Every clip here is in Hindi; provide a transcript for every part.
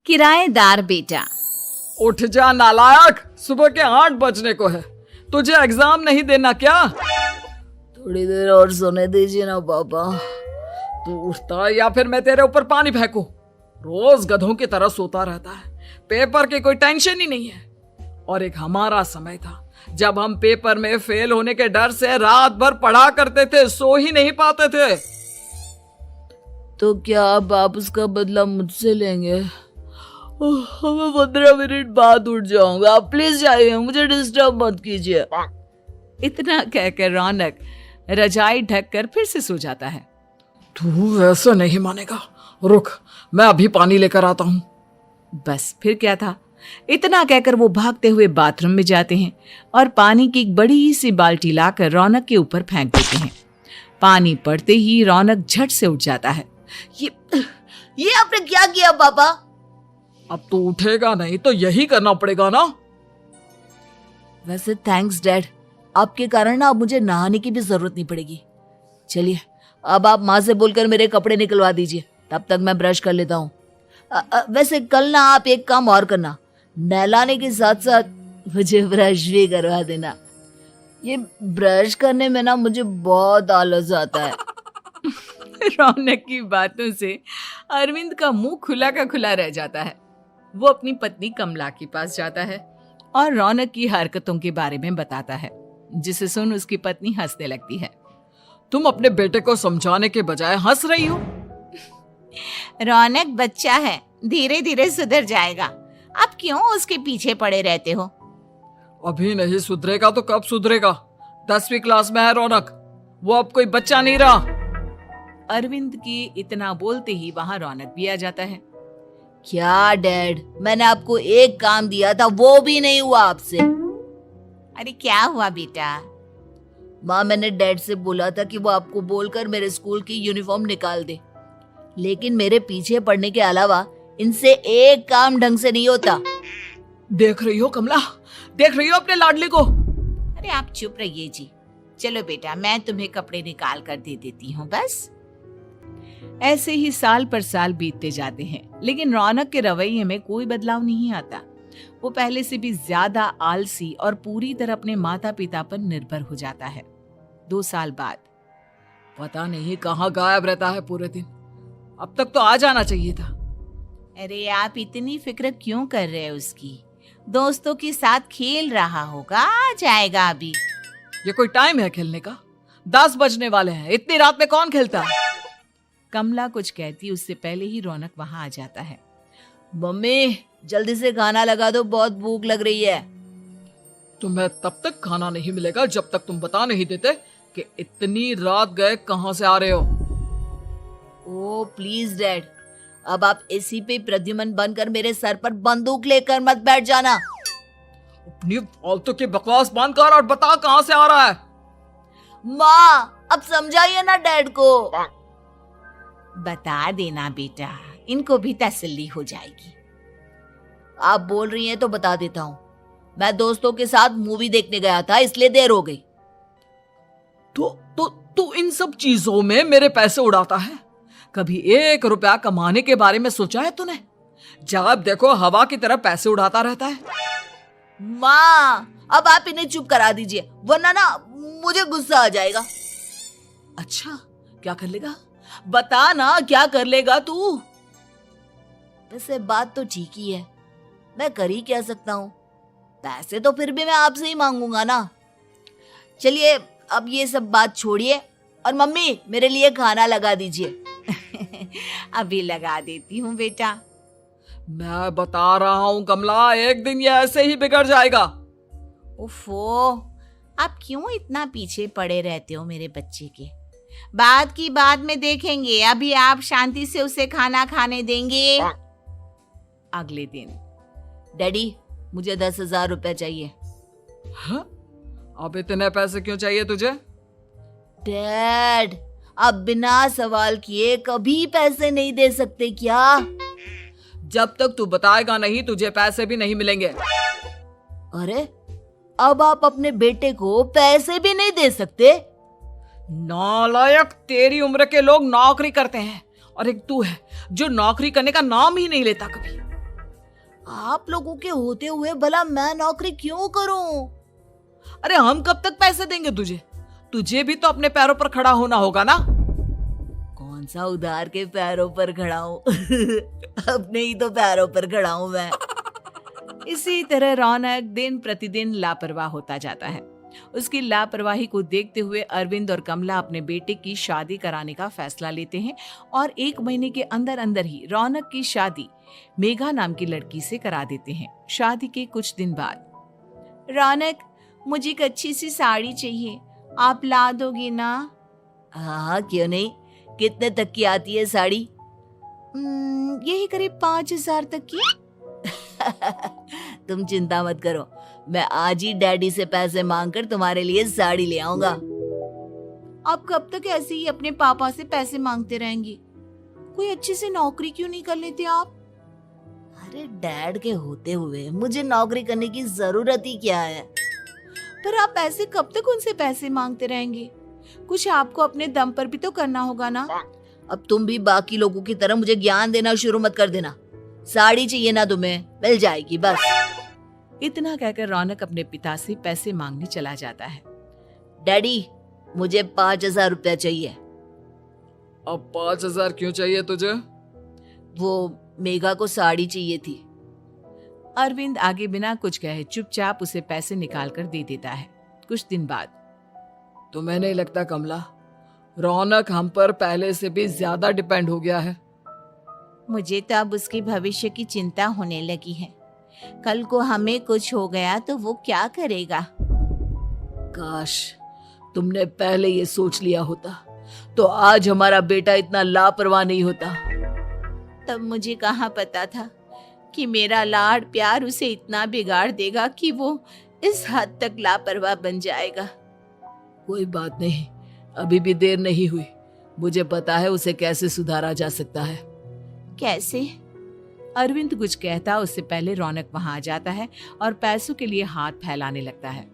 किराएदार बेटा। उठ जा नालायक, सुबह के 8 बजने को है। तुझे एग्जाम नहीं देना क्या? थोड़ी देर और सोने दीजिए ना पापा। तू उठता या फिर मैं तेरे ऊपर पानी फेंकूं? रोज गधों की तरह सोता रहता है, पेपर की कोई टेंशन ही नहीं है। और एक हमारा समय था जब हम पेपर में फेल होने के डर से रात भर पढ़ा करते थे, सो ही नहीं पाते थे। तो क्या आप उसका बदला मुझसे लेंगे? मैं 15 मिनट बाद उठ जाऊंगा, आप प्लीज जाइए, मुझे डिस्टर्ब मत कीजिए। इतना कहकर रौनक रजाई ढककर फिर से सो जाता है। तू वैसे नहीं मानेगा, रुक मैं अभी पानी लेकर आता हूं। बस फिर क्या था, इतना कहकर वो भागते हुए बाथरूम में जाते हैं और पानी की एक बड़ी सी बाल्टी लाकर रौनक के ऊपर फेंक देते हैं। पानी पड़ते ही रौनक झट से उठ जाता है। ये आपने क्या किया पापा? अब तो उठेगा नहीं तो यही करना पड़ेगा ना। वैसे थैंक्स डैड, आपके कारण ना अब मुझे नहाने की भी जरूरत नहीं पड़ेगी। चलिए अब आप माँ से बोलकर मेरे कपड़े निकलवा दीजिए, तब तक मैं ब्रश कर लेता हूँ। वैसे कल ना आप एक काम और करना, नहलाने के साथ साथ मुझे ब्रश भी करवा देना। ये ब्रश करने में ना मुझे बहुत आलस आता है। रौनक की बातों से अरविंद का मुंह खुला का खुला रह जाता है। वो अपनी पत्नी कमला के पास जाता है और रौनक की हरकतों के बारे में बताता है, जिसे सुन उसकी पत्नी हंसने लगती है। तुम अपने बेटे को समझाने के बजाय हंस रही हो। रौनक बच्चा है, धीरे धीरे सुधर जाएगा, आप क्यों उसके पीछे पड़े रहते हो? अभी नहीं सुधरेगा तो कब सुधरेगा? 10वीं क्लास में है रौनक, वो अब कोई बच्चा नहीं रहा। अरविंद की इतना बोलते ही वहां रौनक भी आ जाता है। क्या डैड, मैंने आपको एक काम दिया था, वो भी नहीं हुआ आपसे। अरे क्या हुआ बेटा? माँ, मैंने डैड से बोला था कि वो आपको बोलकर मेरे स्कूल की यूनिफॉर्म निकाल दे, लेकिन मेरे पीछे पड़ने के अलावा इनसे एक काम ढंग से नहीं होता। देख रही हो कमला, देख रही हो अपने लाडले को? अरे आप चुप रहिए जी। चलो बेटा, मैं तुम्हें कपड़े निकाल कर दे देती हूँ। बस ऐसे ही साल पर साल बीतते जाते हैं, लेकिन रौनक के रवैये में कोई बदलाव नहीं आता। वो पहले से भी ज्यादा आलसी और पूरी तरह अपने माता पिता पर निर्भर हो जाता है। 2 साल बाद पता नहीं कहाँ गायब रहता है पूरे दिन, अब तक तो आ जाना चाहिए था। अरे आप इतनी फिक्र क्यों कर रहे हैं उसकी? दोस्तों के साथ खेल रहा होगा, आ जाएगा अभी। ये कोई टाइम है खेलने का? 10 बजने वाले हैं, इतनी रात में कौन खेलता है? कमला कुछ कहती उससे पहले ही रौनक वहां आ जाता है। मम्मी जल्दी से खाना लगा दो, बहुत भूख लग रही है। तुम्हें तब तक खाना नहीं मिलेगा जब तक तुम बता नहीं देते कि इतनी रात गए कहां से आ रहे हो। ओ प्लीज डैड, अब आप एसी पे प्रद्युमन बनकर मेरे सर पर बंदूक लेकर मत बैठ जाना। अपनी फालतू की बकवास बंद कर और बता कहां से आ रहा है। माँ अब समझाइए ना डैड को। बता देना बेटा, इनको भी तसल्ली हो जाएगी। आप बोल रही हैं तो बता देता हूँ, मैं दोस्तों के साथ मूवी देखने गया था, इसलिए देर हो गई। तो इन सब चीजों में मेरे पैसे उड़ाता है? कभी 1 रुपया कमाने के बारे में सोचा है तूने? जब देखो हवा की तरह पैसे उड़ाता रहता है। माँ अब आप इन्हें चुप करा दीजिए, वरना ना मुझे गुस्सा आ जाएगा। अच्छा क्या कर लेगा? बता ना क्या कर लेगा तू? वैसे बात तो ठीक ही है, मैं कर ही क्या सकता हूँ, पैसे तो फिर भी मैं आपसे ही मांगूंगा ना। चलिए अब ये सब बात छोड़िए और मम्मी मेरे लिए खाना लगा दीजिए। अभी लगा देती हूँ बेटा। मैं बता रहा हूँ कमला, एक दिन ये ऐसे ही बिगड़ जाएगा। ओफो, आप क्यों इतना पीछे पड़े रहते हो मेरे बच्चे के? बात की बाद में देखेंगे, अभी आप शांति से उसे खाना खाने देंगे। अगले दिन डैडी मुझे 10,000 रुपए चाहिए। हाँ? अब इतने पैसे क्यों चाहिए तुझे? डैड आप बिना सवाल किए कभी पैसे नहीं दे सकते क्या? जब तक तू बताएगा नहीं तुझे पैसे भी नहीं मिलेंगे। अरे अब आप अपने बेटे को पैसे भी नहीं दे सकते? नालायक, तेरी उम्र के लोग नौकरी करते हैं और एक तू है जो नौकरी करने का नाम ही नहीं लेता कभी। आप लोगों के होते हुए भला मैं नौकरी क्यों करूं? अरे हम कब तक पैसे देंगे तुझे? तुझे भी तो अपने पैरों पर खड़ा होना होगा ना। कौन सा उधार के पैरों पर खड़ा हूँ? अपने ही तो पैरों पर खड़ा हूँ मैं। इसी तरह रौनक दिन प्रतिदिन लापरवाह होता जाता है। उसकी लापरवाही को देखते हुए अरविंद और कमला अपने बेटे की शादी कराने का फैसला लेते हैं और 1 महीने के अंदर अंदर ही रौनक की शादी मेघा नाम की लड़की से करा देते हैं। शादी के कुछ दिन बाद, रौनक, मुझे एक अच्छी सी साड़ी चाहिए, आप ला दोगे ना? हाँ, क्यों नहीं। कितने तक की आती है साड़ी? यही करीब 5,000 तक की। तुम चिंता मत करो, मैं आज ही डैडी से पैसे मांगकर तुम्हारे लिए साड़ी ले आऊंगा। आप कब तक ऐसे ही अपने पापा से पैसे मांगते रहेंगे? कोई अच्छी सी नौकरी क्यों नहीं कर लेते आप? अरे डैड के होते हुए मुझे नौकरी करने की जरूरत ही क्या है? पर आप ऐसे कब तक उनसे पैसे मांगते रहेंगे? कुछ आपको अपने दम पर भी तो करना होगा ना। अब तुम भी बाकी लोगों की तरह मुझे ज्ञान देना शुरू मत कर देना। साड़ी चाहिए ना तुम्हें, मिल जाएगी बस। इतना कहकर रौनक अपने पिता से पैसे मांगने चला जाता है। डैडी, मुझे 5,000 रुपया चाहिए। अब 5,000 क्यों चाहिए तुझे? वो मेघा को साड़ी चाहिए थी। अरविंद आगे बिना कुछ कहे चुपचाप उसे पैसे निकाल कर दे देता है। कुछ दिन बाद, तुम्हें नहीं लगता कमला, रौनक हम पर पहले से भी ज्यादा डिपेंड हो गया है? मुझे तो अब उसके भविष्य की चिंता होने लगी है। कल को हमें कुछ हो गया तो वो क्या करेगा? काश तुमने पहले ये सोच लिया होता तो आज हमारा बेटा इतना लापरवाह नहीं होता। तब मुझे कहाँ पता था कि मेरा लाड़ प्यार उसे इतना बिगाड़ देगा कि वो इस हद तक लापरवाह बन जाएगा। कोई बात नहीं, अभी भी देर नहीं हुई। मुझे पता है उसे कैसे सुधारा जा सकता है। कैसे? अरविंद कुछ कहता उससे पहले रौनक वहां आ जाता है और पैसों के लिए हाथ फैलाने लगता है।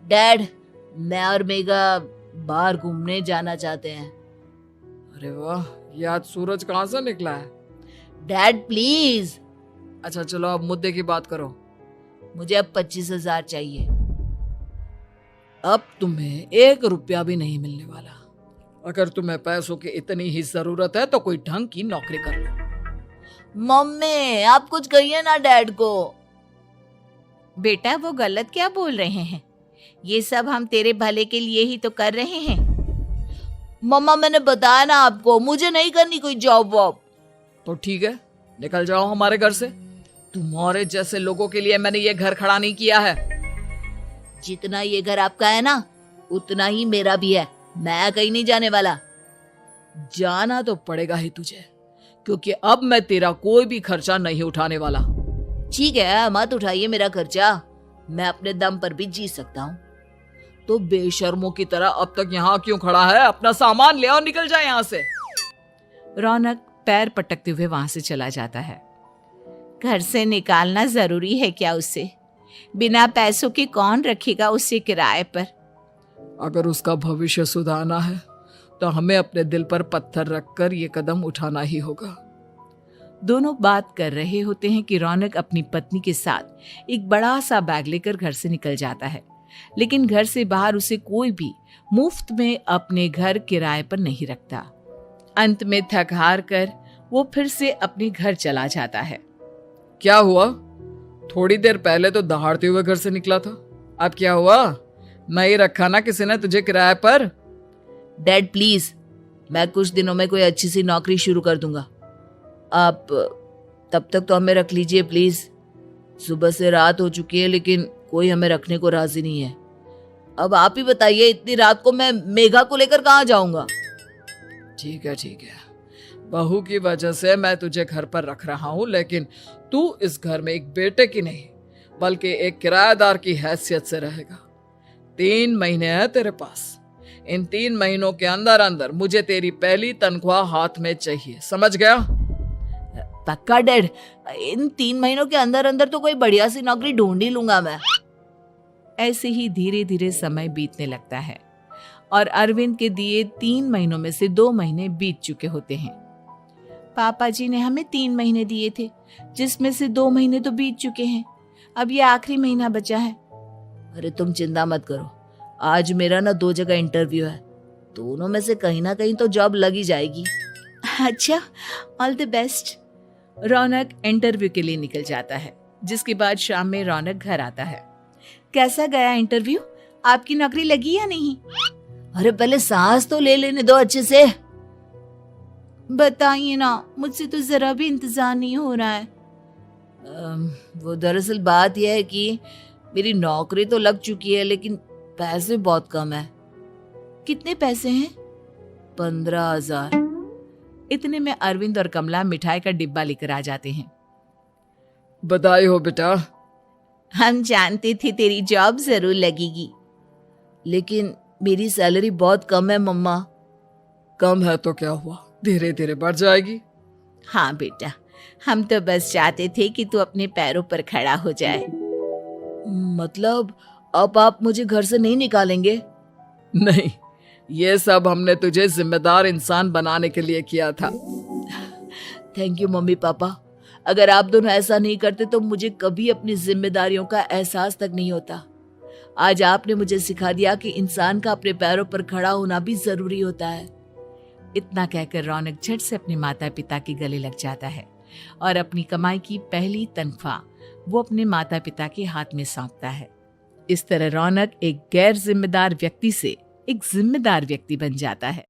डैड, मैं और मेघा बाहर घूमने जाना चाहते हैं। अरे वाह, ये आज सूरज कहाँ से निकला है? Dad please. अच्छा चलो अब मुद्दे की बात करो। मुझे अब 25,000 चाहिए। अब तुम्हें 1 रुपया भी नहीं मिलने वाला। अगर तुम्हें पैसों की इतनी ही जरूरत है तो कोई ढंग की नौकरी कर लो। मम्मी, आप कुछ कहिए ना डैड को। बेटा, वो गलत क्या बोल रहे हैं? ये सब हम तेरे भले के लिए ही तो कर रहे हैं। मम्मा, मैंने बताया ना आपको, मुझे नहीं करनी कोई जॉब वॉब। तो ठीक है, निकल जाओ हमारे घर से। तुम्हारे जैसे लोगों के लिए मैंने ये घर खड़ा नहीं किया है। जितना ये घर आपका है ना, उतना ही मेरा भी है। मैं कहीं नहीं जाने वाला। जाना तो पड़ेगा ही तुझे, क्योंकि अब मैं तेरा कोई भी खर्चा नहीं उठाने वाला। ठीक है, मत उठाइए मेरा खर्चा, मैं अपने दम पर भी जी सकता हूँ। तो बेशर्मों की तरह अब तक यहाँ क्यों खड़ा है? अपना सामान ले और निकल जाए यहाँ से। रौनक पैर पटकते हुए वहां से चला जाता है। घर से निकालना जरूरी है क्या उसे? बिना पैसों के कौन रखेगा उसे किराए पर? अगर उसका भविष्य सुधारना है तो हमें अपने दिल पर पत्थर रखकर ये कदम उठाना ही होगा। दोनों बात कर रहे होते हैं कि रौनक अपनी पत्नी के साथ एक बड़ा सा बैग लेकर घर से निकल जाता है, लेकिन घर से बाहर उसे कोई भी मुफ्त में अपने घर किराए पर नहीं रखता। अंत में थक हार कर वो फिर से अपने घर चला जाता है। क्या हुआ? थोड़ी देर पहले तो दहाड़ते हुए घर से निकला था, अब क्या हुआ? नहीं रखा ना किसी ने तुझे किराए पर? डैड प्लीज, मैं कुछ दिनों में कोई अच्छी सी नौकरी शुरू कर दूंगा। आप तब तक तो हमें रख लीजिए प्लीज। सुबह से रात हो चुकी है लेकिन कोई हमें रखने को राजी नहीं है। अब आप ही बताइए, इतनी रात को मैं मेघा को लेकर कहाँ जाऊंगा? ठीक है ठीक है, बहू की वजह से मैं तुझे घर पर रख रहा हूँ, लेकिन तू इस घर में एक बेटे की नहीं बल्कि एक किराएदार की हैसियत से रहेगा। 3 महीने है तेरे पास। इन 3 महीनों के अंदर अंदर मुझे तेरी पहली तनख्वाह हाथ में चाहिए, समझ गया? पक्का डैड, इन 3 महीनों के अंदर अंदर तो कोई बढ़िया सी नौकरी ढूंढ ही लूंगा मैं। ऐसे ही धीरे धीरे समय बीतने लगता है और अरविंद के दिए 3 महीनों में से 2 महीने बीत चुके होते हैं। पापा जी ने हमें 3 महीने दिए थे, जिसमें से 2 महीने तो बीत चुके हैं। अब ये आखिरी महीना बचा है। अरे तुम चिंता मत करो, आज मेरा ना 2 जगह इंटरव्यू है, दोनों में से कहीं ना कहीं तो जॉब लग ही जाएगी। अच्छा, all the best. Raunak interview के लिए निकल जाता है, जिसके बाद शाम में रौनक घर आता है। कैसा गया इंटरव्यू? आपकी नौकरी लगी या नहीं? अरे पहले सांस तो ले लेने दो अच्छे से। बताइए ना, मुझसे तो जरा भी इंतजार नहीं हो रहा है। वो दरअसल बात यह है कि मेरी नौकरी तो लग चुकी है, लेकिन पैसे बहुत कम है। कितने पैसे हैं? 15,000। इतने में अरविंद और कमला मिठाई का डिब्बा लेकर आ जाते हैं। बधाई हो बेटा। हम जानते थे तेरी जॉब जरूर लगेगी। लेकिन मेरी सैलरी बहुत कम है मम्मा। कम है तो क्या हुआ, धीरे धीरे बढ़ जाएगी। हाँ बेटा, हम तो बस चाहते थे कि तू अपने पैरों पर खड़ा हो जाए। मतलब अब आप मुझे घर से नहीं निकालेंगे? नहीं, ये सब हमने तुझे जिम्मेदार इंसान बनाने के लिए किया था। Thank you mummy papa. अगर आप दोनों ऐसा नहीं करते तो मुझे कभी अपनी जिम्मेदारियों का एहसास तक नहीं होता। आज आपने मुझे सिखा दिया कि इंसान का अपने पैरों पर खड़ा होना भी जरूरी होता है। इतना कहकर रौनक झट से अपने माता पिता के गले लग जाता है और अपनी कमाई की पहली तनख्वाह वो अपने माता पिता के हाथ में सौंपता है। इस तरह रौनक एक गैर जिम्मेदार व्यक्ति से एक जिम्मेदार व्यक्ति बन जाता है।